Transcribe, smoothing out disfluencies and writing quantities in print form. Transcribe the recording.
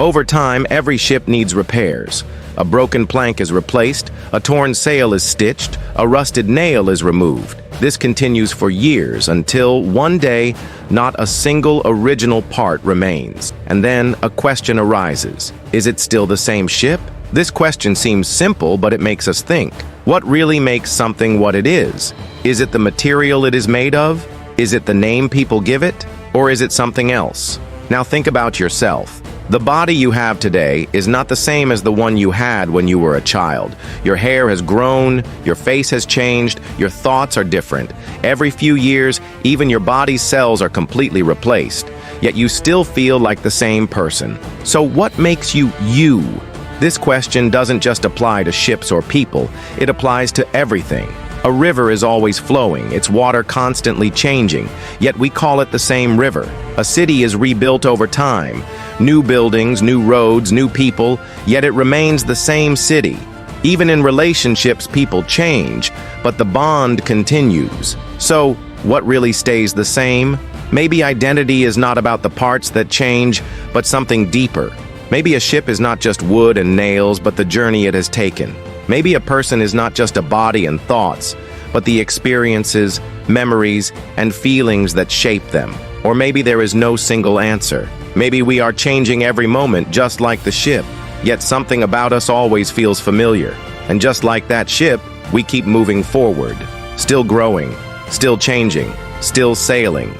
Over time, every ship needs repairs. A broken plank is replaced, a torn sail is stitched, a rusted nail is removed. This continues for years until one day, not a single original part remains. And then a question arises. Is it still the same ship? This question seems simple, but it makes us think. What really makes something what it is? Is it the material it is made of? Is it the name people give it? Or is it something else? Now think about yourself. The body you have today is not the same as the one you had when you were a child. Your hair has grown, your face has changed, your thoughts are different. Every few years, even your body's cells are completely replaced. Yet you still feel like the same person. So what makes you you? This question doesn't just apply to ships or people, it applies to everything. A river is always flowing, its water constantly changing, yet we call it the same river. A city is rebuilt over time. New buildings, new roads, new people, yet it remains the same city. Even in relationships, people change, but the bond continues. So, what really stays the same? Maybe identity is not about the parts that change, but something deeper. Maybe a ship is not just wood and nails, but the journey it has taken. Maybe a person is not just a body and thoughts, but the experiences, memories, and feelings that shape them. Or maybe there is no single answer. Maybe we are changing every moment just like the ship, yet something about us always feels familiar. And just like that ship, we keep moving forward, still growing, still changing, still sailing.